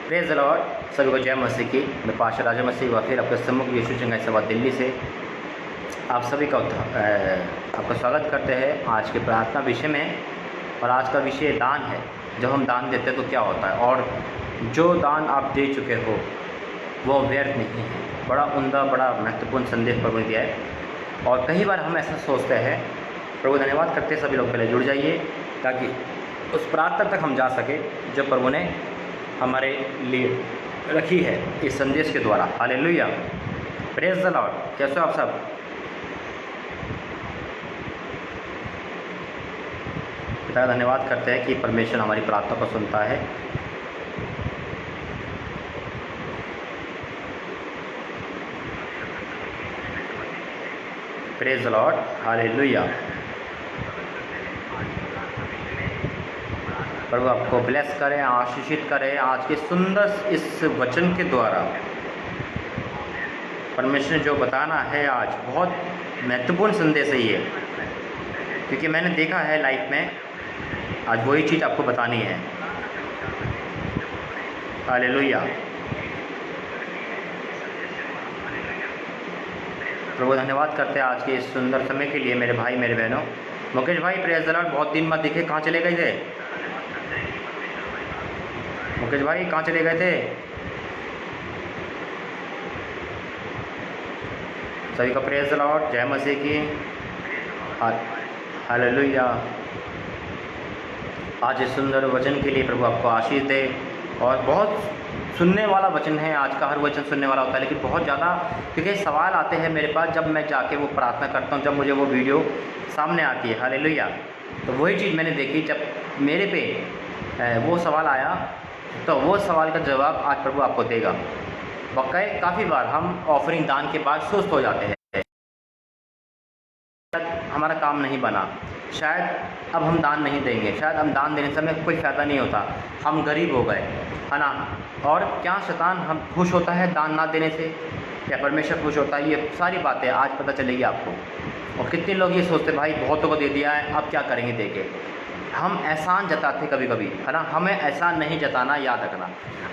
Praise the Lord. सभी को जय मसीह की। मैं पास्टर राजा मसीह व फिर आपके सम्मुख यीशु चंगाई सभा दिल्ली से आप सभी का आपका स्वागत करते हैं आज के प्रार्थना विषय में। और आज का विषय दान है। जब हम दान देते हैं तो क्या होता है, और जो दान आप दे चुके हो वो व्यर्थ नहीं है। बड़ा उम्दा, बड़ा महत्वपूर्ण संदेश प्रभु ने दिया है। और कई बार हम ऐसा सोचते हैं। प्रभु धन्यवाद करते हैं, सभी लोग पहले जुड़ जाइए ताकि उस प्रार्थना तक हम जा सके जो प्रभु ने हमारे लिए रखी है इस संदेश के द्वारा। Hallelujah, praise the Lord. कैसे हो आप सब? पिता धन्यवाद करते हैं कि परमेश्वर हमारी प्रार्थना को सुनता है। Praise the Lord, hallelujah. प्रभु आपको ब्लेस करें, आशीषित करें। आज के सुंदर इस वचन के द्वारा परमेश्वर ने जो बताना है आज बहुत महत्वपूर्ण संदेश है ये, क्योंकि मैंने देखा है लाइफ में आज वही चीज़ आपको बतानी है। हालेलुया। प्रभु धन्यवाद करते हैं आज के इस सुंदर समय के लिए। मेरे भाई, मेरे बहनों, मुकेश भाई प्रेज़ द लॉर्ड, बहुत दिन बाद दिखे, कहाँ चले गए थे? मुकेश भाई कहाँ चले गए थे? सभी का प्रेज़ द लॉर्ड, जय मसीह की। हालेलुया। आज इस सुंदर वचन के लिए प्रभु आपको आशीष दे। और बहुत सुनने वाला वचन है आज का। हर वचन सुनने वाला होता है, लेकिन बहुत ज़्यादा क्योंकि सवाल आते हैं मेरे पास जब मैं जाके वो प्रार्थना करता हूँ, जब मुझे वो वीडियो सामने आती है। हालेलुया। तो वही चीज़ मैंने देखी, जब मेरे पे वो सवाल आया तो वो सवाल का जवाब आज प्रभु आपको देगा। वाकई काफ़ी बार हम ऑफरिंग दान के बाद सुस्त हो जाते हैं, हमारा काम नहीं बना, शायद अब हम दान नहीं देंगे, शायद हम दान देने से हमें कोई फ़ायदा नहीं होता, हम गरीब हो गए, है ना। और क्या शैतान हम खुश होता है दान ना देने से? क्या परमेश्वर खुश होता है? ये सारी बातें आज पता चलेगी आपको। और कितने लोग ये सोचते भाई बहुतों को दे दिया है, अब क्या करेंगे दे के। हम एहसान जताते कभी कभी, है ना। हमें एहसान नहीं जताना, याद रखना।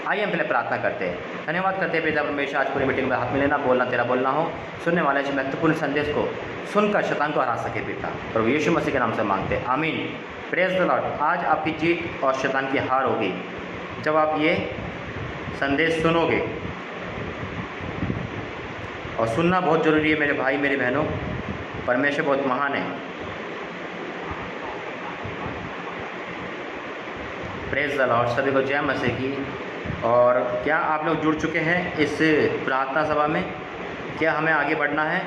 आइए हम पहले प्रार्थना करते हैं। धन्यवाद करते हैं पिता परमेश्वर, आज पूरी मीटिंग में हाथ मिलेना, बोलना तेरा बोलना हो, सुनने वाले इस महत्वपूर्ण संदेश को सुनकर शैतान को हरा सके पिता। प्रभु यीशु मसीह के नाम से मांगते हैं, आमीन। Praise the Lord. आज आपकी जीत और शैतान की हार होगी जब आप ये संदेश सुनोगे। और सुनना बहुत ज़रूरी है मेरे भाई, मेरे बहनों। परमेश्वर बहुत महान है। Praise the Lord. सभी को जय मसीह की। और क्या आप लोग जुड़ चुके हैं इस प्रार्थना सभा में? क्या हमें आगे बढ़ना है?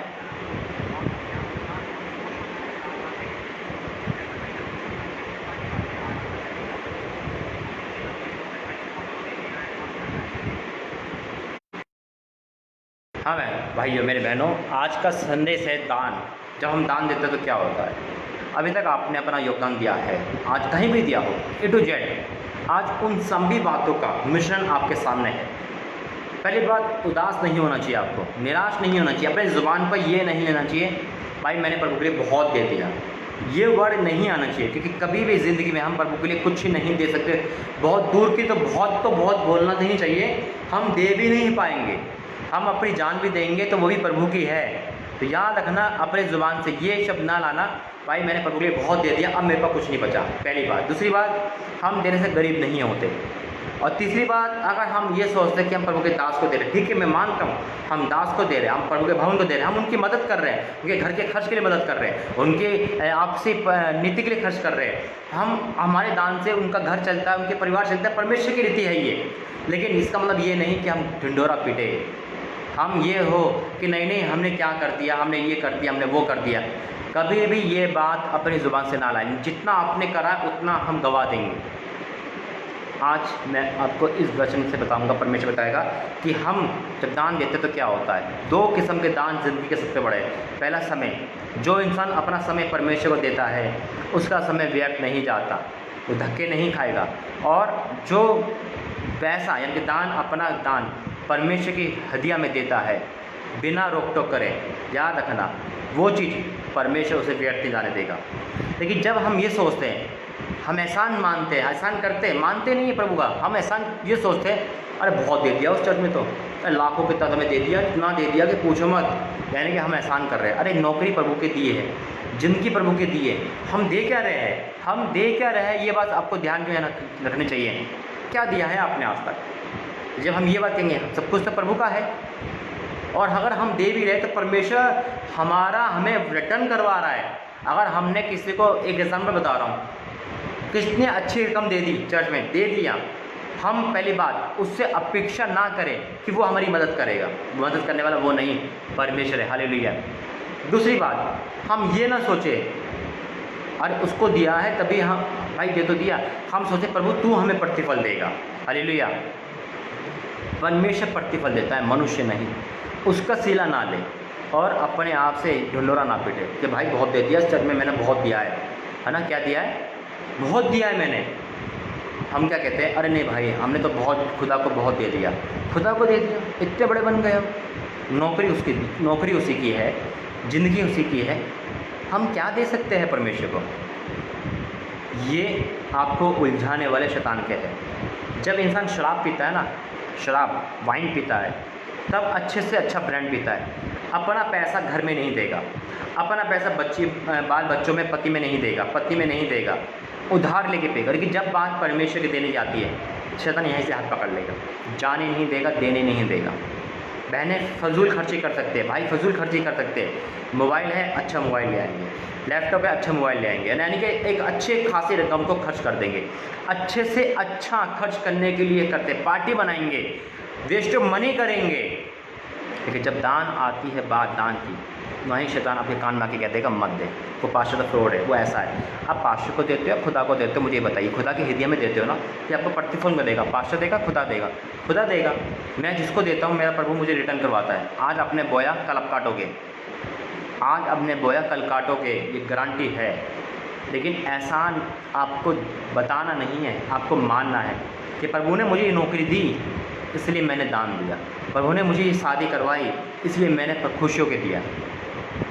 हाँ भाइयों, मेरे बहनों, आज का संदेश है दान। जब हम दान देते हैं तो क्या होता है? अभी तक आपने अपना योगदान दिया है, आज कहीं भी दिया हो, A to Z, आज उन सभी बातों का मिश्रण आपके सामने है। पहली बात, उदास नहीं होना चाहिए आपको, निराश नहीं होना चाहिए। अपने ज़ुबान पर ये नहीं लेना चाहिए भाई मैंने प्रभु के लिए बहुत दे दिया, ये वर्ड नहीं आना चाहिए। क्योंकि कभी भी ज़िंदगी में हम प्रभु के लिए कुछ ही नहीं दे सकते। बहुत दूर की तो बहुत बोलना नहीं चाहिए, हम दे भी नहीं पाएंगे। हम अपनी जान भी देंगे तो वो भी प्रभु की है। तो याद रखना, अपने ज़ुबान से ये शब्द ना लाना भाई मैंने प्रभु के लिए बहुत दे दिया, अब मेरे पास कुछ नहीं बचा। पहली बात। दूसरी बात, हम देने से गरीब नहीं होते। और तीसरी बात, अगर हम ये सोचते हैं कि हम प्रभु के दास को दे रहे हैं, ठीक है मैं मानता हूँ, हम दास को दे रहे हैं, हम प्रभु के भवन को दे रहे हैं, हम उनकी मदद कर रहे हैं, उनके घर के खर्च के लिए मदद कर रहे हैं, उनके आपसी नीति के लिए खर्च कर रहे हैं। हम हमारे दान से उनका घर चलता है, उनके परिवार चलता है, परमेश्वर की रीति है ये। लेकिन इसका मतलब ये नहीं कि हम ढिंढोरा पीटे, हम ये हो कि नहीं हमने क्या कर दिया, हमने ये कर दिया, हमने वो कर दिया। कभी भी ये बात अपनी ज़ुबान से ना लाएं। जितना आपने करा उतना हम गवा देंगे। आज मैं आपको इस वचन से बताऊंगा, परमेश्वर बताएगा कि हम जब दान देते तो क्या होता है। दो किस्म के दान ज़िंदगी के सबसे बड़े। पहला समय, जो इंसान अपना समय परमेश्वर को देता है उसका समय व्यर्थ नहीं जाता, वो धक्के नहीं खाएगा। और जो पैसा यानी कि दान, अपना दान परमेश्वर की हदिया में देता है बिना रोक टोक करे, याद रखना वो चीज़ परमेश्वर उसे व्यर्थ नहीं जाने देगा। लेकिन जब हम ये सोचते हैं हम एहसान मानते हैं, एहसान करते हैं, मानते नहीं है प्रभु का। हम एहसान ये सोचते हैं अरे बहुत दे दिया उस चर्च में, तो अरे लाखों के तक हमें दे दिया, इतना दे दिया कि पूछो मत। यानी कि हम एहसान कर रहे हैं। अरे नौकरी प्रभु के दिए है, जिंदगी प्रभु के दिए, हम दे क्या रहे हैं, हम दे क्या रहे हैं, ये बात आपको ध्यान में रखनी चाहिए। क्या दिया है आपने आज तक? जब हम ये बात कहेंगे सब कुछ तो प्रभु का है, और अगर हम दे भी रहे तो परमेश्वर हमारा हमें रिटर्न करवा रहा है। अगर हमने किसी को, एक एग्जाम्पल बता रहा हूँ, किसने अच्छी रकम दे दी चर्च में, दे दिया, हम पहली बात उससे अपेक्षा ना करें कि वो हमारी मदद करेगा। मदद करने वाला वो नहीं, परमेश्वर है। हालेलुया। दूसरी बात, हम ये ना सोचे अरे उसको दिया है तभी हम, भाई दे तो दिया, हम सोचे प्रभु तू हमें प्रतिफल देगा। हालेलुया। परमेश्वर प्रतिफल देता है, मनुष्य नहीं। उसका सिला ना ले और अपने आप से ढिंढोरा ना पीटे कि भाई बहुत दे दिया इस चर्च में, मैंने बहुत दिया है ना। क्या दिया है? बहुत दिया है मैंने। हम क्या कहते हैं, अरे नहीं भाई हमने तो बहुत, खुदा को बहुत दे दिया, खुदा को दे दिया, इतने बड़े बन गए हम। नौकरी उसकी, नौकरी उसी की है, ज़िंदगी उसी की है, हम क्या दे सकते हैं परमेश्वर को? ये आपको उलझाने वाले शैतान कहते हैं। जब इंसान शराब पीता है ना, शराब वाइन पीता है, तब अच्छे से अच्छा ब्रांड पीता है। अपना पैसा घर में नहीं देगा, अपना पैसा बाल बच्चों में, पति में नहीं देगा, पति में नहीं देगा, उधार लेके पेगा। लेकिन जब बात परमेश्वर के देने जाती है, शैतान यहीं से हाथ पकड़ लेगा, जाने नहीं देगा, देने नहीं देगा। बहनें फजूल खर्ची कर सकते हैं, भाई फजूल खर्ची कर सकते हैं। मोबाइल है, अच्छा मोबाइल ले आएंगे, लैपटॉप है, अच्छा मोबाइल ले आएंगे, यानी कि एक अच्छे खासी रकम को खर्च कर देंगे। अच्छे से अच्छा खर्च करने के लिए करते, पार्टी बनाएंगे, वेस्ट मनी करेंगे। लेकिन जब दान आती है बात दान की, वहीं शैतान आपके कान में आके कह देगा मत दे, वो पास्टर तो फ्रॉड है, वो ऐसा है। आप पास्टर को देते हो, खुदा को देते हो, मुझे बताइए, खुदा के हृदय में देते हो ना, कि आपको प्रतिफल में देगा? पास्टर देगा, खुदा देगा? खुदा देगा। मैं जिसको देता हूँ मेरा प्रभु मुझे रिटर्न करवाता है। आज आपने बोया कल आप काटोगे, आज आपने बोया कल काटोगे, ये गारंटी है। लेकिन एहसान आपको बताना नहीं है, आपको मानना है कि प्रभु ने मुझे ये नौकरी दी इसलिए मैंने दान दिया, प्रभु ने मुझे ये शादी करवाई इसलिए मैंने खुश होकर दिया।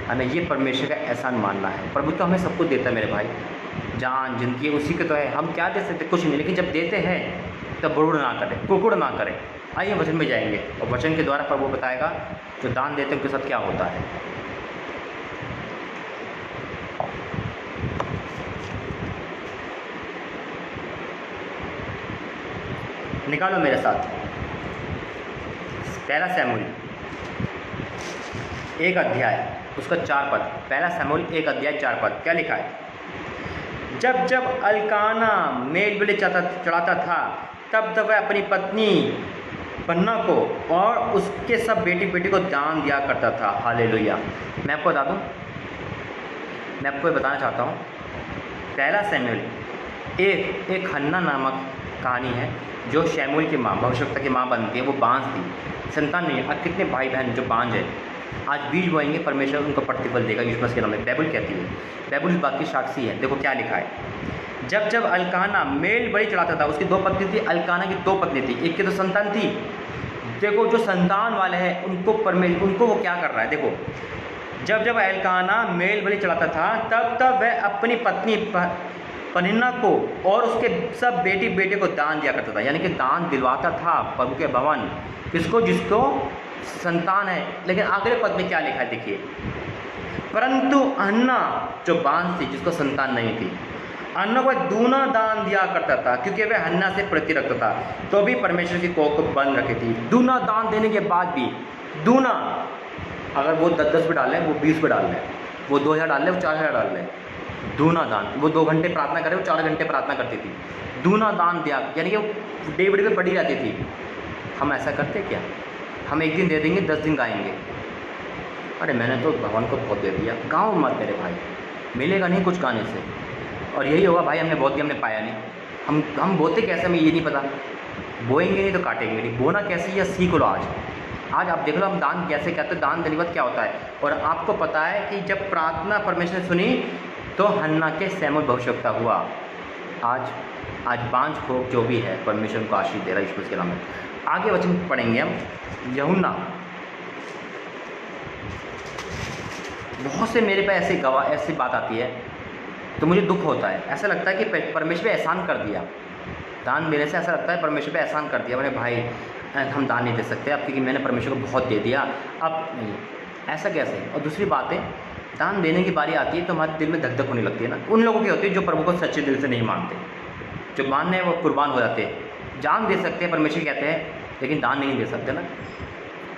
हमें ये परमेश्वर का एहसान मानना है। प्रभु तो हमें सब कुछ देता है मेरे भाई, जान जिंदगी उसी के तो है, हम क्या दे सकते? कुछ नहीं। लेकिन जब देते हैं तब बुरुड़ ना करें, कुकुड़ ना करें। आइए वचन में जाएंगे और वचन के द्वारा प्रभु बताएगा जो दान देते हैं उनके साथ क्या होता है। निकालो मेरे साथ पहला शमूएल 1 अध्याय उसका 4 पद। पहला शमूएल 1 अध्याय 4 पद क्या लिखा है? जब जब अल्काना मेल बलि चढ़ाता था तब तब वह अपनी पत्नी पन्ना को और उसके सब बेटी बेटी को दान दिया करता था। हालेलुया। मैं आपको बता दूँ, मैं आपको बताना चाहता हूँ, पहला शमूएल एक हन्ना नामक कहानी है जो शमूएल की माँ, भविष्यवक्ता की माँ बनती है। वो बांझ थी, संतान नहीं है। अब कितने भाई बहन जो बांझ है, आज बीज बोएंगे, परमेश्वर उनको प्रतिफल देगा। यीशु मसीह के नाम में बाइबल कहती है, बाइबल इस बात की साक्षी है। देखो क्या लिखा है। जब जब अल्काना मेल बलि चढ़ाता था, उसकी 2 पत्नी थी, अल्काना की 2 पत्नी थी, एक की तो संतान थी। देखो जो संतान वाले हैं उनको परमेश्वर, उनको वो क्या कर रहा है, देखो जब जब अल्काना मेल बलि चढ़ाता था तब तब वह अपनी पत्नी पनिन्ना को और उसके सब बेटी बेटे को दान दिया करता था। यानी कि दान दिलवाता था प्रभु के भवन, किसको? जिसको संतान है। लेकिन अगले पद में क्या लिखा है देखिए, परंतु अन्ना जो बांझ थी, जिसको संतान नहीं थी, अन्ना को दूना दान दिया करता था क्योंकि वह हन्ना से प्रीति रखता था। तो भी परमेश्वर की कोख को बंद रखी थी। दूना दान देने के बाद भी दूना, अगर वो 10-10 पे डाल लें, वो 20 पे डाल लें, वो 2000 डाल लें, वो 4000 डाल लें, दूना दान। वो 2 घंटे प्रार्थना करे, वो 4 घंटे प्रार्थना करती थी, दूना दान दिया। यानी कि वो डेविड पे पड़ी रहती थी। हम ऐसा करते क्या? हम एक दिन दे देंगे, 10 दिन गाएंगे, अरे मैंने तो भगवान को बहुत दे दिया। गाँव मत मेरे भाई, मिलेगा नहीं कुछ गाने से। और यही होगा भाई, हमने बहुत दिया, हमने पाया नहीं। हम बोते कैसे, हमें ये नहीं पता। बोएंगे नहीं तो काटेंगे नहीं। बोना कैसे, या सीख लो आज आप देख लो हम दान कैसे कहते हैं, दान देने के बाद क्या होता है। और आपको पता है कि जब प्रार्थना परमेश्वर ने सुनी तो हन्ना के शमूएल भविष्यवक्ता हुआ। आज बांझ खोक जो भी है, परमेश्वर को आशीष दे रहा है यीशु के नाम में। आगे वचन पढ़ेंगे हम। यूहन्ना, बहुत से मेरे पे ऐसी बात आती है तो मुझे दुख होता है, ऐसा लगता है कि परमेश्वर पे एहसान कर दिया। दान देने से ऐसा लगता है परमेश्वर पे एहसान कर दिया, मैंने भाई हम दान नहीं दे सकते अब क्योंकि मैंने परमेश्वर को बहुत दे दिया, अब नहीं, ऐसा कैसे। और दूसरी बात है, दान देने की बारी आती है तो हमारे दिल में धक धक होने लगती है ना। उन लोगों की होती है जो प्रभु को सच्चे दिल से नहीं मानते, जो मानने वो कुर्बान हो जाते हैं। जान दे सकते हैं परमेश्वर कहते हैं, लेकिन दान नहीं दे सकते ना।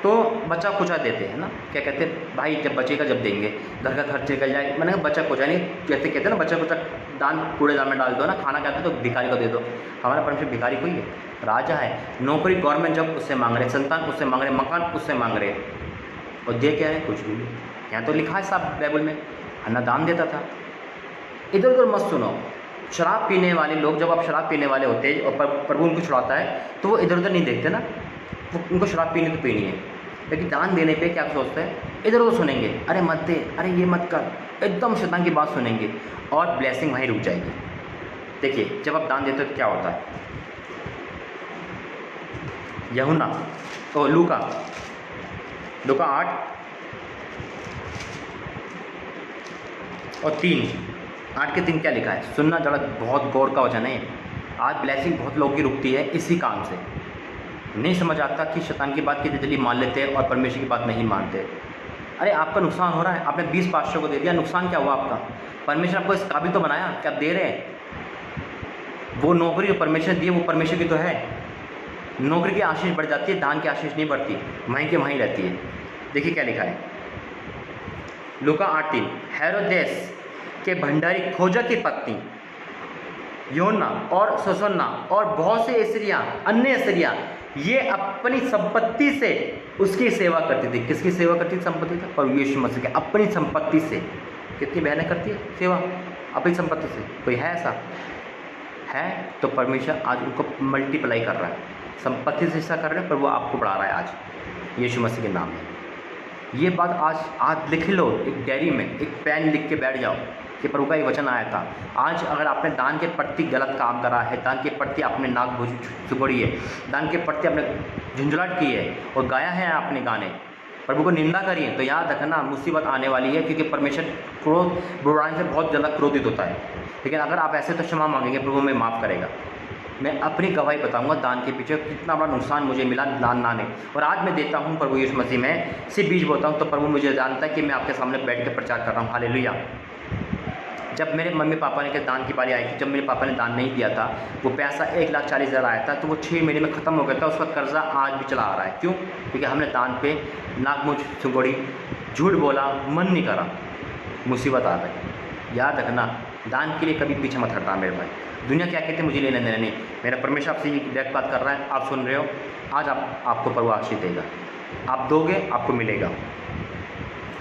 तो बच्चा कुचा देते हैं ना, क्या कहते हैं भाई जब बचेगा जब देंगे, घर का खर्च निकल जाए। मैंने कहा बच्चा कुचा नहीं, जैसे कहते हैं ना बच्चा कुचा दान कूड़ेदान में डाल दो ना, खाना कहते हैं तो भिखारी को दे दो। हमारा परमेश्वर भिखारी कोई है, राजा है। नौकरी गवर्नमेंट जॉब उससे मांग रहे, संतान उससे मांग रहे, मकान उससे मांग रहे, और दे क्या है कुछ भी नहीं। यहाँ तो लिखा है साहब बाइबल में, अन्ना दान देता था। इधर उधर मत सुनो। शराब पीने वाले लोग, जब आप शराब पीने वाले होते हैं और प्रभु उनको छुड़ाता है तो वो इधर उधर नहीं देखते ना, वो उनको शराब पीनी तो पीनी है। लेकिन दान देने पे क्या सोचते हैं, इधर उधर सुनेंगे, अरे मत दे, अरे ये मत कर, एकदम शैतान की बात सुनेंगे और ब्लेसिंग वहीं रुक जाएगी। देखिए जब आप दान देते हो तो क्या होता है, यूहन्ना तो लूका 8:3 क्या लिखा है, सुनना जरा, बहुत गौर का वचन है। आज ब्लेसिंग बहुत लोगों की रुकती है इसी काम से, नहीं समझ आता कि शैतान की बात कितनी जल्दी मान लेते हैं और परमेश्वर की बात नहीं मानते। अरे आपका नुकसान हो रहा है, आपने 20 पास्टरों को दे दिया, नुकसान क्या हुआ आपका? परमेश्वर आपको इस काबिल तो बनाया कि आप दे रहे हैं। वो नौकरी जो परमेश्वर दी है वो परमेश्वर की तो है। नौकरी की आशीष बढ़ जाती है, दान की आशीष नहीं बढ़ती, वहीं के वहीं रहती है। देखिए क्या लिखा है, लूका 8:3, हेरोदेस के भंडारी खोजा की पत्नी यूहन्ना और सुसन्ना और बहुत से स्त्रियाँ, अन्य स्त्रियाँ, ये अपनी संपत्ति से उसकी सेवा करती थी। किसकी सेवा करती थी? संपत्ति से, और यीशु मसीह के अपनी संपत्ति से। कितनी बहनें करती है सेवा अपनी संपत्ति से? कोई है ऐसा? है तो परमेश्वर आज उनको मल्टीप्लाई कर रहा है, संपत्ति से ऐसा कर रहे हैं, पर वो आपको बढ़ा रहा है आज यीशु मसीह के नाम में। ये बात आज लिख लो एक डायरी में, एक पेन लिख के बैठ जाओ कि प्रभु का ये वचन आया था। आज अगर आपने दान के प्रति गलत काम करा है, दान के प्रति आपने नाक चुगड़ी है, दान के प्रति आपने झुंझुलाहट की है और गाया है आपने गाने, प्रभु को निंदा करी है, तो याद रखना मुसीबत आने वाली है, क्योंकि परमेश्वर क्रोध बुराई से बहुत ज़्यादा क्रोधित होता है। लेकिन अगर आप ऐसे तो क्षमा मांगेंगे, प्रभु में माफ़ करेगा। मैं अपनी गवाही बताऊंगा दान के पीछे कितना बड़ा नुकसान मुझे मिला दान ना ने, और आज मैं देता हूं प्रभु यीशु मसीह में सिर्फ बीज बोता हूं, तो प्रभु मुझे जानता है कि मैं आपके सामने बैठ के प्रचार कर रहा हूं। हालेलुया। जब मेरे मम्मी पापा ने के दान की बारी आई थी, जब मेरे पापा ने दान नहीं दिया था, वो पैसा 1,40,000 आया था, तो वो 6 महीने में ख़त्म हो गया था। उसका कर्जा आज भी चला आ रहा है। क्यों? क्योंकि हमने दान पे नाक मुँह चुगड़ी, झूठ बोला, मन नहीं करा, मुसीबत आ गई। याद रखना, दान के लिए कभी पीछे मत हटना मेरे भाई। दुनिया क्या कहते हैं मुझे लेना देना नहीं, मेरा परमेश्वर आपसे ये डायरेक्ट बात कर रहा है, आप सुन रहे हो। आज आपको प्रभु आशीष देगा, आप दोगे आपको मिलेगा।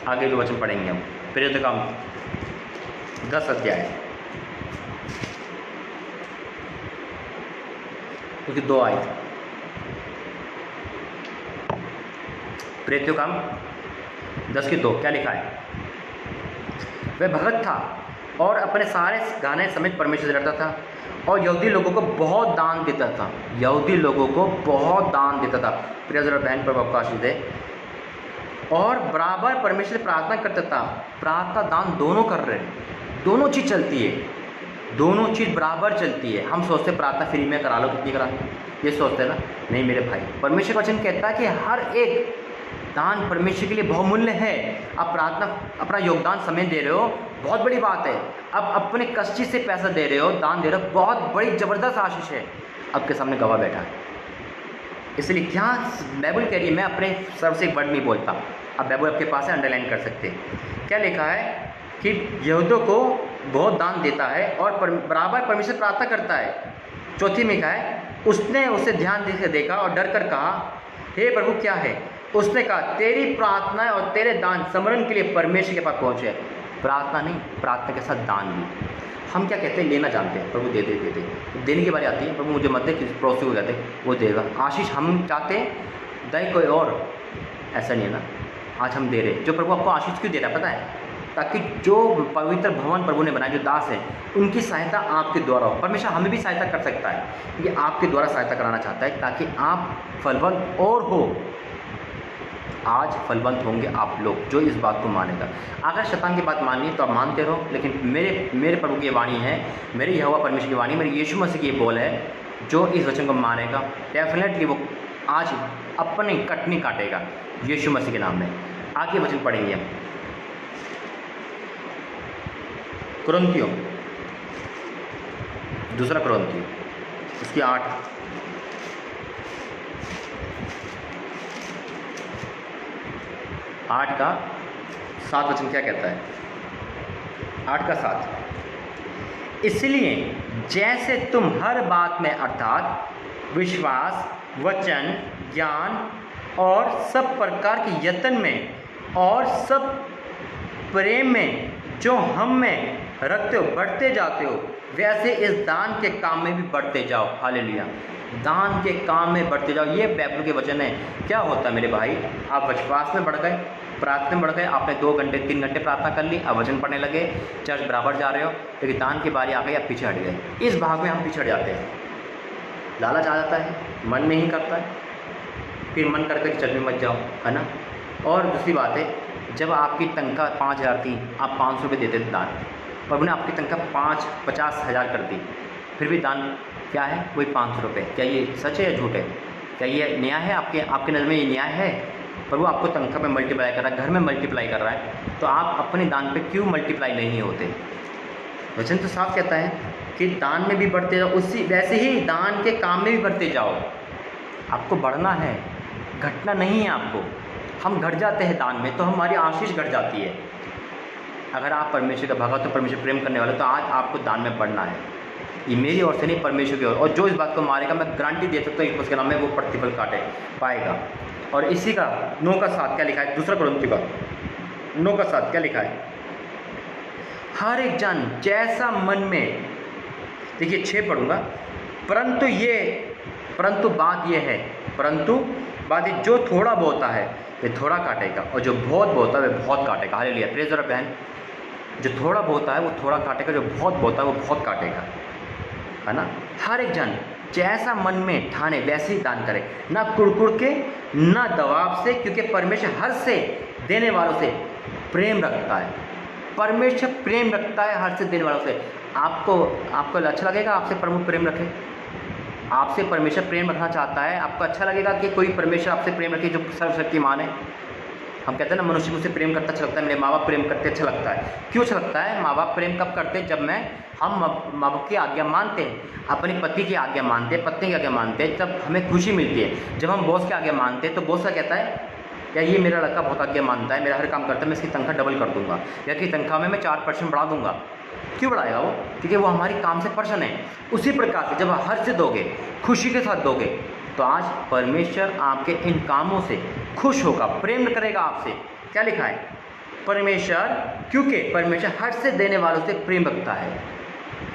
आगे जो वचन पढ़ेंगे हम, प्रेरित काम 10 अध्याय क्योंकि 2 आए। प्रेरित काम 10:2 क्या लिखा है, वह भगत था और अपने सारे गाने समेत परमेश्वर से डरता था और यहूदी लोगों को बहुत दान देता था। यहूदी लोगों को बहुत दान देता था। प्रिय बहन पर आपका आशीष दे। और बराबर परमेश्वर से प्रार्थना करता था। प्रार्थना दान दोनों कर रहे हैं, दोनों चीज़ चलती है, दोनों चीज़ बराबर चलती है। हम सोचते प्रार्थना फ्री में करा लो, कितनी करा, ये सोचते हैं ना। नहीं मेरे भाई, परमेश्वर का वचन कहता है कि हर एक दान परमेश्वर के लिए बहुमूल्य है। आप प्रार्थना अपना योगदान समय दे रहे हो, बहुत बड़ी बात है। अब अपने कष्टी से पैसा दे रहे हो, दान दे रहे हो, बहुत बड़ी ज़बरदस्त आशीष है। आपके सामने गवाह बैठा है। इसलिए क्या बाइबल कह रही है, मैं अपने सर से एक वर्ड नहीं बोलता, अब बाइबल आपके पास है, अंडरलाइन कर सकते हैं। क्या लिखा है कि यहूदियों को बहुत दान देता है और बराबर परमेश्वर प्रार्थना करता है। चौथी में लिखा है, उसने उसे ध्यान देकर देखा और डर कर कहा, हे प्रभु क्या है? उसने कहा, तेरी प्रार्थना और तेरे दान स्मरण के लिए परमेश्वर के पास पहुँचे। प्रार्थना नहीं, प्रार्थना के साथ दान भी। हम क्या कहते हैं, लेना जानते हैं, प्रभु दे दे दे दे, देने की बारी आती है, प्रभु मुझे मत दे, किसी पड़ोसी को कहते वो देगा। आशीष हम चाहते हैं, दे कोई और, ऐसा नहीं है ना। आज हम दे रहे, जो प्रभु आपको आशीष क्यों दे रहा है पता है? ताकि जो पवित्र भवन प्रभु ने बनाया, जो दास है, उनकी सहायता आपके द्वारा हो। परमेश्वर हमें भी सहायता कर सकता है, क्योंकि आपके द्वारा सहायता कराना चाहता है, ताकि आप फलवंत और हो। आज फलवंत होंगे आप लोग जो इस बात को मानेगा। अगर शैतान की बात माननी है तो आप मानते रहो, लेकिन मेरे प्रभु की वाणी है, मेरी यहोवा परमेश्वर की वाणी, मेरे यीशु मसीह की ये बोल है, जो इस वचन को मानेगा डेफिनेटली वो आज अपनी कटनी काटेगा यीशु मसीह के नाम में। आगे वचन पढ़ेंगे हम कुरिन्थियों, दूसरा कुरिन्थियों इसकी 8 का 7 वचन क्या कहता है? 8 का 7, इसलिए जैसे तुम हर बात में अर्थात विश्वास, वचन, ज्ञान और सब प्रकार के यत्न में और सब प्रेम में जो हम में रखते हो बढ़ते जाते हो, वैसे इस दान के काम में भी बढ़ते जाओ। हालेलुया, दान के काम में बढ़ते जाओ। ये बाइबल के वचन है। क्या होता है मेरे भाई, आप विश्वास में बढ़ गए, प्रार्थना में बढ़ गए, आपने 2 घंटे 3 घंटे प्रार्थना कर ली, आप वचन पढ़ने लगे, चर्च बराबर जा रहे हो, लेकिन दान की बारी आ गई, आप पीछे हट गए। इस भाग में हम पीछे हट जाते हैं। लालच आ जाता है, मन नहीं करता है, फिर मन करके चर्च में मत जाओ, है ना। और दूसरी बात है, जब आपकी तनख्वाह 5,000 थी, आप 500 रुपये देते थे दान, पर उन्होंने आपकी तनख्वाह 50,000 कर दी, फिर भी दान क्या है? वही 500 रुपये। क्या ये सच है या झूठ है? क्या ये न्याय है? आपके नज़र में ये न्याय है? पर वो आपको तनख्वाह में मल्टीप्लाई कर रहा है, घर में मल्टीप्लाई कर रहा है, तो आप अपने दान पे क्यों मल्टीप्लाई नहीं होते? वचन तो साफ कहता है कि दान में भी बढ़ते जाओ, वैसे ही दान के काम में भी बढ़ते जाओ। आपको बढ़ना है, घटना नहीं है आपको। हम घट जाते हैं दान में तो हमारी आशीष घट जाती है। अगर आप परमेश्वर का भगत हो, परमेश्वर प्रेम करने वाले, तो आज आपको दान में बढ़ना है। ये मेरी ओर से नहीं, परमेश्वर की ओर। और जो इस बात को मारेगा, मैं गारंटी दे सकता हूँ उसके नाम में वो प्रतिफल काटे पाएगा। और इसी का 9 का 7 क्या लिखा है? दूसरा कुरिन्थियों का 9 का 7 क्या लिखा है? हर एक जन जैसा मन में, देखिए 6 पढ़ूंगा, परंतु बात यह है, जो थोड़ा बोता है वे थोड़ा काटेगा, और जो बहुत बोता है वे बहुत काटेगा। हालेलुया, प्रेज़ द लॉर्ड बहन। जो थोड़ा बोता है वो थोड़ा काटेगा, जो बहुत बोता है वो बहुत काटेगा, है ना। हर एक जन जैसा मन में ठाने वैसे ही दान करे, ना कुड़कुड़ के ना दबाव से, क्योंकि परमेश्वर हर से देने वालों से प्रेम रखता है। परमेश्वर प्रेम रखता है हर से देने वालों से। आपको अच्छा लगेगा आपसे प्रभु प्रेम रखे? आपसे परमेश्वर प्रेम रखना चाहता है? आपको अच्छा लगेगा कि कोई परमेश्वर आपसे प्रेम रखे जो सर्वशक्तिमान है? हम कहते हैं ना, मनुष्य मुझसे प्रेम करता अच्छा लगता है, मेरे माँ बाप प्रेम करते अच्छा लगता है। क्यों अच्छा लगता है? माँ बाप प्रेम कब करते हैं? जब हम माँ बाप की आज्ञा मानते हैं, अपने पति की आज्ञा मानते हैं, पत्नी की आज्ञा मानते हैं, तब हमें खुशी मिलती है। जब हम बॉस की आज्ञा मानते हैं तो बॉस क्या कहता है? या ये मेरा लड़का बहुत आज्ञा मानता है, मेरा हर काम करता है, मैं इसकी तनख्वाह डबल कर दूंगा, या कि तनख्वाह में मैं 4% बढ़ा दूंगा। क्यों बढ़ाएगा वो? क्योंकि वो हमारी काम से पर्सन है। उसी प्रकार से जब हर से दोगे, खुशी के साथ दोगे, तो आज परमेश्वर आपके इन कामों से खुश होगा, प्रेम करेगा आपसे। क्या लिखा है? परमेश्वर, क्योंकि परमेश्वर हर से देने वालों से प्रेम रखता है।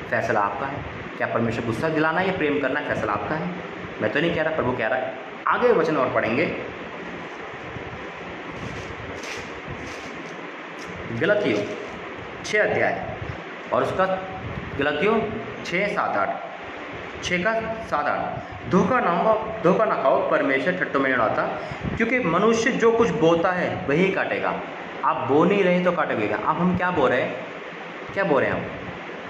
फैसला आपका है। क्या परमेश्वर गुस्सा दिलाना या प्रेम करना, फैसला आपका है। मैं तो नहीं कह रहा, प्रभु कह रहा है। आगे वचन और पढ़ेंगे, गलतियों 6 अध्याय और उसका गलतियों 6, 7, 8, 6 का 7, 8। धोखा ना खाओ, परमेश्वर ठट्टों में नहीं उड़ाता, क्योंकि मनुष्य जो कुछ बोता है वही काटेगा। आप बो नहीं रहे तो काटेगा। अब हम क्या बो रहे हैं?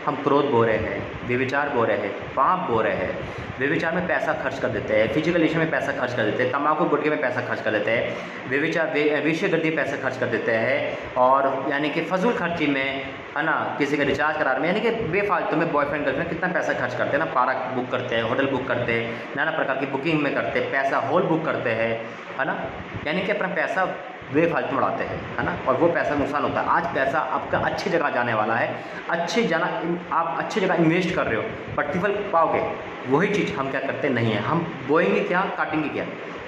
हम क्रोध बो रहे हैं, व्यभिचार बो रहे हैं, पाप बो रहे हैं। व्यभिचार में पैसा खर्च कर देते हैं, फिजिकल इश्यू में पैसा खर्च कर देते हैं, तंबाकू गुटखे में पैसा खर्च कर देते हैं, व्यभिचार वेश्यागर्दी पैसा खर्च कर देते हैं, और यानी कि फजूल खर्ची में, है ना, किसी का रिचार्ज कराने में, यानी कि बेफालतू में बॉयफ्रेंड गर्लफ्रेंड कितना पैसा खर्च करते हैं ना। पार्क बुक करते हैं, होटल बुक करते हैं, नाना प्रकार की बुकिंग में करते हैं, पैसा हॉल बुक करते हैं, है ना, यानी कि अपना पैसा बेफालतू उड़ाते हैं, है ना, और वो पैसा नुकसान होता है। आज पैसा आपका अच्छी जगह जाने वाला है, आप अच्छी जगह इन्वेस्ट कर रहे हो, प्रतिफल पाओगे। वही चीज़ हम क्या करते नहीं है। हम बोएंगे क्या, काटेंगे क्या?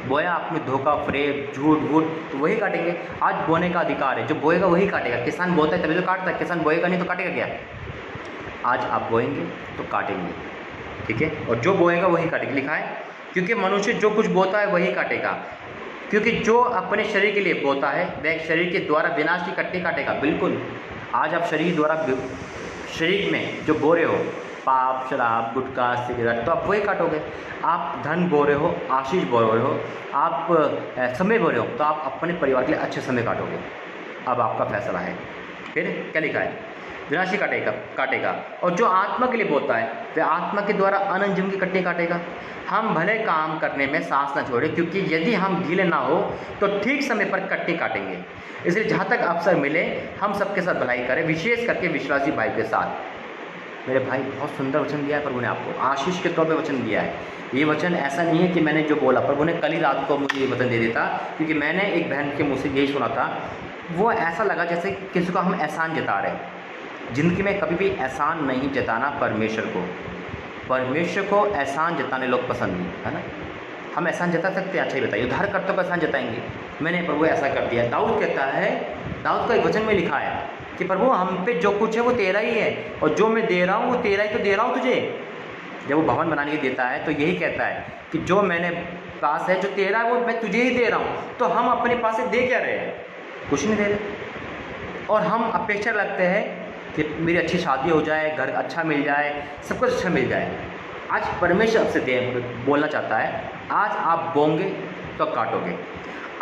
बोया आपने धोखा, फ्रेब, झूठ वूठ, तो वही काटेंगे। आज बोने का अधिकार है, जो बोएगा वही काटेगा। किसान बोता है तभी तो काटता है, किसान बोएगा नहीं तो काटेगा क्या? आज आप बोएंगे तो काटेंगे, ठीक है, और जो बोएगा वही काटेगा। लिखा है, क्योंकि मनुष्य जो कुछ बोता है वही काटेगा। क्योंकि जो अपने शरीर के लिए बोता है वह शरीर के द्वारा विनाश की कटनी काटेगा। बिल्कुल, आज आप शरीर में जो बो रहे हो, पाप, शराब, गुटखा, सिगरेट, तो आप वही काटोगे। आप धन बो रहे हो, आशीष बो रहे हो, आप समय बो रहे हो, तो आप अपने परिवार के लिए अच्छे समय काटोगे। अब आपका फैसला है। फिर क्या लिखा है, विनाशी काटेगा और जो आत्मा के लिए बोता है वह आत्मा के द्वारा अनंत जीवन की कट्टी काटेगा। हम भले काम करने में सांस न छोड़े, क्योंकि यदि हम गीले ना हो तो ठीक समय पर कट्टी काटेंगे। इसलिए जहाँ तक अवसर मिले हम सबके साथ भलाई करें, विशेष करके विश्वासी भाई के साथ। मेरे भाई, बहुत सुंदर वचन दिया है प्रभु ने आपको, आशीष के तौर पे वचन दिया है। ये वचन ऐसा नहीं है कि मैंने जो बोला, प्रभु ने कल ही रात को मुझे ये वचन दे दिया था, क्योंकि मैंने एक बहन के मुँह से यही सुना था। वो ऐसा लगा जैसे किसी को हम एहसान जता रहे हैं। ज़िंदगी में कभी भी एहसान नहीं जताना परमेश्वर को एहसान जताने लोग पसंद नहीं, है ना। हम एहसान जता सकते हैं, अच्छा ही बताइए, उद्धारकर्ता को एहसान जताएंगे, मैंने प्रभु ऐसा कर दिया। दाऊद कहता है, दाऊद का एक वचन में लिखा है कि प्रभु हम पे जो कुछ है वो तेरा ही है, और जो मैं दे रहा हूँ वो तेरा ही तो दे रहा हूँ तुझे। जब वो भवन बनाने के देता है तो यही कहता है कि जो मैंने पास है, जो तेरा है, वो मैं तुझे ही दे रहा हूँ। तो हम अपने पास से दे क्या रहे हैं? कुछ नहीं दे रहे। और हम अपेक्षा रखते हैं कि मेरी अच्छी शादी हो जाए, घर अच्छा मिल जाए, सब कुछ अच्छा मिल जाए। आज परमेश्वर आपसे बोलना चाहता है, आज आप बोंगे तो काटोगे।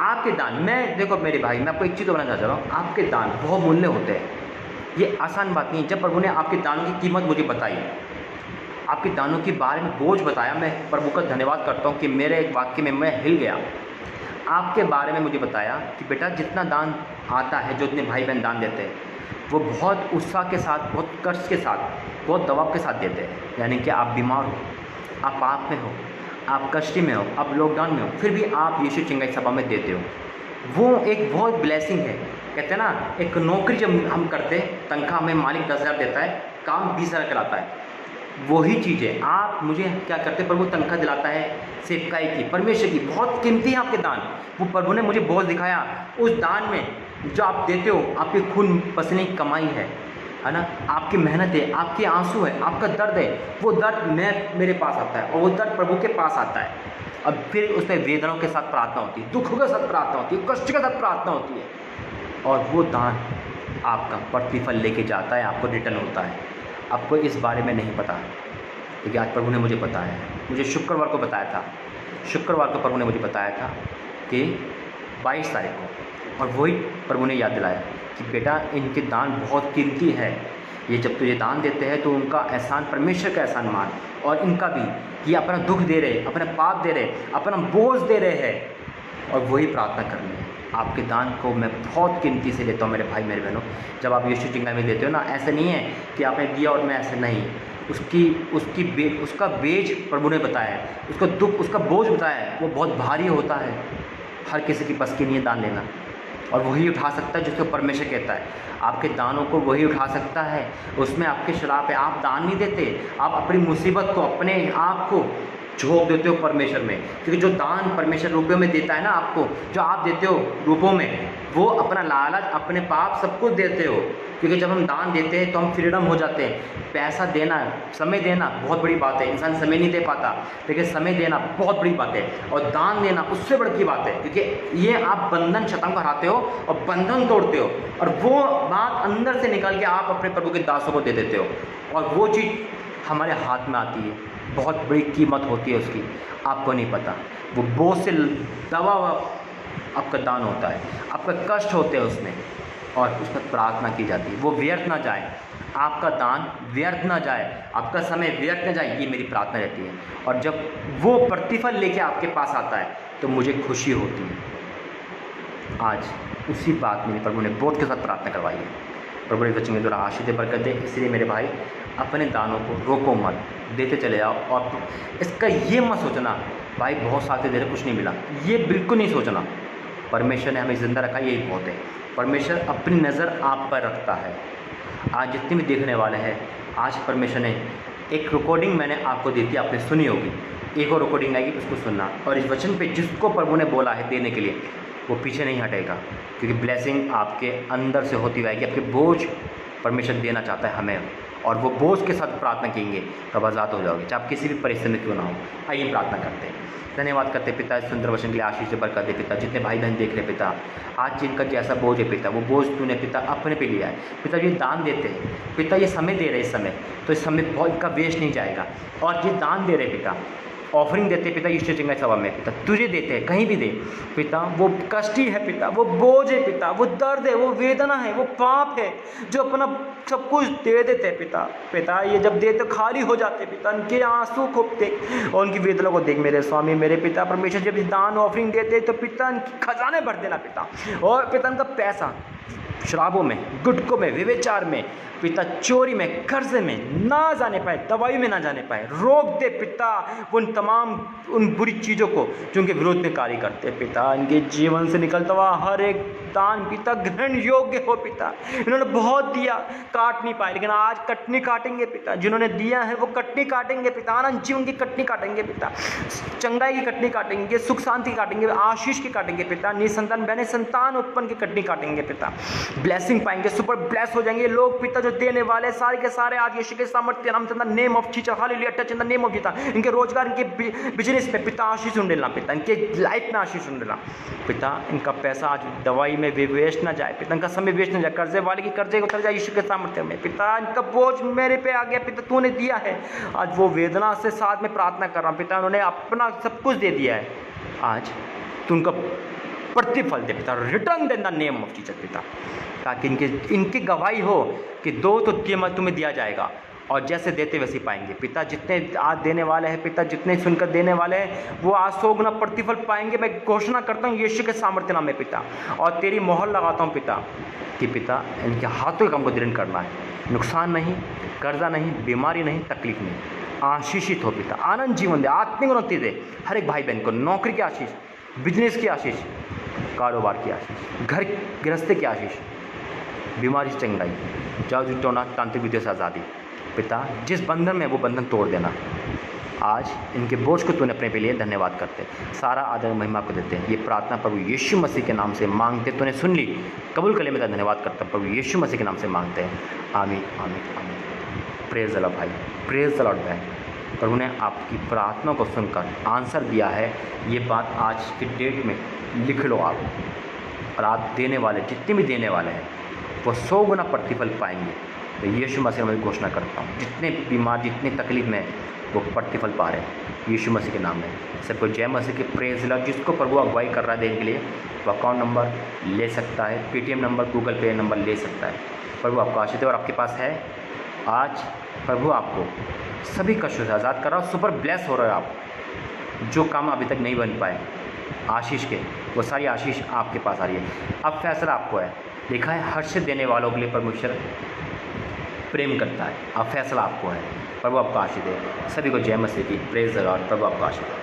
आपके दान, मैं देखो मेरे भाई, मैं आपको एक चीज़ तो बताना चाह रहा हूँ, आपके दान बहुत मूल्य होते हैं। ये आसान बात नहीं है। जब प्रभु ने आपके दानों की कीमत मुझे बताई, आपके दानों के बारे में बोझ बताया, मैं प्रभु का धन्यवाद करता हूँ कि मेरे एक वाक्य में मैं हिल गया। आपके बारे में मुझे बताया कि बेटा जितना दान आता है, जो इतने भाई बहन दान देते हैं, वो बहुत उत्साह के साथ, बहुत कष्ट के साथ, बहुत दबाव के साथ देते हैं। यानी कि आप बीमार हो, आप पाप में हो, आप कष्ट में हो, आप लॉकडाउन में हो, फिर भी आप यीशु चिंगाई सभा में देते हो। वो एक बहुत ब्लेसिंग है। कहते हैं ना, एक नौकरी जब हम करते हैं, तनख्वाह हमें मालिक 10,000 देता है, काम 20,000 कराता है। वही चीज़ है, आप मुझे क्या करते, प्रभु तनख्वाह दिलाता है सेवकाई की, परमेश्वर की। बहुत कीमती है आपके दान। वो प्रभु ने मुझे बहुत दिखाया, उस दान में जो आप देते हो, आपके खून पसीने की कमाई है ना, आपकी मेहनत है, आपके आंसू है, आपका दर्द है। वो दर्द मेरे पास आता है और वो दर्द प्रभु के पास आता है। अब फिर उसमें वेदनाओं के साथ प्रार्थना होती है, दुखों के साथ प्रार्थना होती है, कष्ट के साथ प्रार्थना होती है, और वो दान आपका प्रतिफल लेके जाता है, आपको रिटर्न होता है। आपको इस बारे में नहीं पता, क्योंकि आज प्रभु ने मुझे बताया है। मुझे शुक्रवार को बताया था, शुक्रवार को प्रभु ने मुझे बताया था कि 22 तारीख को, और वही प्रभु ने याद दिलाया कि बेटा इनके दान बहुत कीमती है। ये जब तुझे दान देते हैं तो उनका एहसान, परमेश्वर का एहसान मान, और इनका भी, ये अपना दुख दे रहे, अपना पाप दे रहे, अपना बोझ दे रहे हैं, और वही प्रार्थना करनी है। आपके दान को मैं बहुत कीमती से लेता हूँ मेरे भाई मेरे बहनों। जब आप यीशु चिंगाई में देते हो ना, ऐसे नहीं है कि आपने दिया और मैं ऐसे नहीं, उसका बेज प्रभु ने बताया है, उसका दुख, उसका बोझ बताया है, वो बहुत भारी होता है। हर किसी की बस की नहीं है दान लेना, और वही उठा सकता है जिसको परमेश्वर कहता है। आपके दानों को वही उठा सकता है, उसमें आपके श्राप है। आप दान नहीं देते, आप अपनी मुसीबत को, अपने आप को झोंक देते हो परमेश्वर में, क्योंकि जो दान परमेश्वर रुपयों में देता है ना आपको, जो आप देते हो रूपों में, वो अपना लालच, अपने पाप सब कुछ देते हो। क्योंकि जब हम दान देते हैं तो हम फ्रीडम हो जाते हैं। पैसा देना, समय देना बहुत बड़ी बात है, इंसान समय नहीं दे पाता, लेकिन समय देना बहुत बड़ी बात है, और दान देना उससे बड़ी बात है, क्योंकि ये आप बंधन शैतान को हराते हो और बंधन तोड़ते हो, और वो बात अंदर से निकल के आप अपने प्रभु के दासों को दे देते हो, और वो चीज़ हमारे हाथ में आती है। बहुत बड़ी कीमत होती है उसकी, आपको नहीं पता। वो बोझ से दबा हुआ आपका दान होता है, आपका कष्ट होते हैं उसमें, और उस पर प्रार्थना की जाती है। वो व्यर्थ ना जाए, आपका दान व्यर्थ ना जाए, आपका समय व्यर्थ ना जाए, ये मेरी प्रार्थना रहती है। और जब वो प्रतिफल लेके आपके पास आता है तो मुझे खुशी होती है। आज उसी बात में प्रभु ने बोध के साथ प्रार्थना करवाई है। प्रभु ने बच्चों के द्वारा आशीष दे, बरकत दे। इसलिए मेरे भाई, अपने दानों को रोको मत, देते चले जाओ। और इसका ये मत सोचना भाई बहुत साथ दे रहे कुछ नहीं मिला, ये बिल्कुल नहीं सोचना। परमेश्वर ने हमें ज़िंदा रखा, यही बहुत है। परमेश्वर अपनी नज़र आप पर रखता है। आज जितने भी देखने वाले हैं, आज परमेश्वर ने एक रिकॉर्डिंग मैंने आपको दी थी, आपने सुनी होगी, एक और रिकॉर्डिंग आएगी, उसको सुनना। और इस वचन पे जिसको प्रभु ने बोला है देने के लिए, वो पीछे नहीं हटेगा, क्योंकि ब्लेसिंग आपके अंदर से होती रहेगी। आपके बोझ परमेश्वर देना चाहता है हमें, और वो बोझ के साथ प्रार्थना करेंगे तब आज़ाद हो जाओगे, चाहे आप किसी भी परिस्थिति में क्यों ना हो। आइए प्रार्थना करते हैं। धन्यवाद करते पिता, इस सुंदर वचन के लिए आशीष से बरकत दे पिता। जितने भाई बहन देख रहे पिता, आज जिनका जैसा बोझ है पिता, वो बोझ तूने पिता अपने पे लिया है पिता। ये दान देते हैं पिता, ये समय दे रहे इस समय, तो इस समय बहुत इनका वेस्ट नहीं जाएगा। और ये दान दे रहे पिता, ऑफरिंग देते पिता ईश्वर चंगाई सभा में पिता, तुझे देते हैं कहीं भी दे पिता। वो कष्टी है पिता, वो बोझ है पिता, वो दर्द है, वो वेदना है, वो पाप है जो अपना सब कुछ दे देते हैं पिता। पिता ये जब देते खाली हो जाते पिता, उनके आंसू को देख और उनकी वेदना को देख मेरे स्वामी मेरे पिता परमेश्वर। जब दान ऑफरिंग देते तो पिता उनकी खजाने भर देना पिता, और पिता उनका पैसा शराबों में, गुटकों में, व्यभिचार में पिता, चोरी में, कर्जे में ना जाने पाए, दवाई में ना जाने पाए, रोक दे पिता उन तमाम उन बुरी चीज़ों को जो उनके विरोध में कार्य करते हैं पिता। इनके जीवन से निकलता हुआ हर एक दान पिता ग्रहण योग्य हो पिता। इन्होंने बहुत दिया, काट नहीं पाए, लेकिन आज कटनी काटेंगे पिता। जिन्होंने दिया है वो कटनी काटेंगे पिता, आनंद जीवन की कटनी काटेंगे पिता, चंगाई की कटनी काटेंगे, सुख शांति काटेंगे, आशीष की काटेंगे पिता, निसंतान बहने संतान उत्पन्न की कटनी काटेंगे पिता। ब्लेसिंग पाएंगे, सुपर ब्लेस हो जाएंगे लोग पिता जो देने वाले सारे के सारे आज यीशु के सामर्थ्य नाम चंदा name of Jesus hallelujah touch in the name of Jesus. इनके रोजगार, इनके बिजनेस में पिता आशीष ढूंढना पिता, इनके लाइफ में आशीष ढूंढना पिता। इनका पैसा आज दवाई में भी वेस्ट ना जाए पिता, इनका समय वेस्ट ना जाए, कर्जे वाले की कर्जे उतर जाए यीशु के सामर्थ्य में पिता। इनका बोझ मेरे पे आ गया पिता, तूने दिया है। आज वो वेदना से साथ में प्रार्थना कर रहा हूँ पिता, उन्होंने अपना सब कुछ दे दिया है। आज तू उनका प्रतिफल दे पिता, return they in the name of Jesus पिता, ताकि इनकी गवाही हो कि दो तो तुम्हें दिया जाएगा और जैसे देते वैसे पाएंगे पिता। जितने आज देने वाले हैं पिता, जितने सुनकर देने वाले हैं वो आज 100 गुना प्रतिफल पाएंगे। मैं घोषणा करता हूँ यीशु के सामर्थ्य नाम में पिता, और तेरी मोहर लगाता हूँ पिता कि पिता इनके हाथों के काम को दृढ़ करना है। नुकसान नहीं, कर्जा नहीं, बीमारी नहीं, तकलीफ नहीं, आशीषित हो पिता। आनंद जीवन दे, आत्मिक उन्नति दे हर एक भाई बहन को, नौकरी की आशीष, बिजनेस की आशीष, कारोबार की आशीष, घर गृहस्थी की आशीष, बीमारी से चंगाई, जादू टोना तांत्रिक विद्या से आज़ादी पिता। जिस बंधन में वो बंधन तोड़ देना। आज इनके बोझ को तूने अपने पे लिए, धन्यवाद करते, सारा आदर महिमा को देते हैं। ये प्रार्थना प्रभु यीशु मसीह के नाम से मांगते, तूने सुन ली, कबूल कर ले मेरा धन्यवाद करता प्रभु यीशु मसीह के नाम से मांगते हैं, आमीन आमीन आमीन। प्रेज द लॉर्ड भाई, प्रेज द लॉर्ड बहन। प्रभु ने आपकी प्रार्थना को सुनकर आंसर दिया है। ये बात आज की डेट में लिख लो आप, और आप देने वाले जितने भी देने वाले हैं वो 100 गुना प्रतिफल पाएंगे। तो यीशु मसीह में घोषणा करता हूँ, जितने बीमार, जितने तकलीफ में वो प्रतिफल पा रहे हैं यीशु मसीह के नाम में। सबको जय मसीह की प्रेज लॉर्ड। जिसको प्रभु अगुवाई कर रहा है देने के लिए वो अकाउंट नंबर ले सकता है, पेटीएम नंबर, गूगल पे नंबर ले सकता है। प्रभु आपको आशीष दे। और आपके पास है आज प्रभु आपको सभी कष्टों से आज़ाद कर रहा हो, सुपर ब्लेस हो रहा है आप। जो काम अभी तक नहीं बन पाए आशीष के, वो सारी आशीष आपके पास आ रही है। अब फैसला आपको है। लिखा है हर्ष देने वालों के लिए परमेश्वर प्रेम करता है। अब फैसला आपको है। प्रभु आपको आशीष दे। सभी को जय मसीह की प्रेज द लॉर्ड। प्रभु आपको आशीष दे।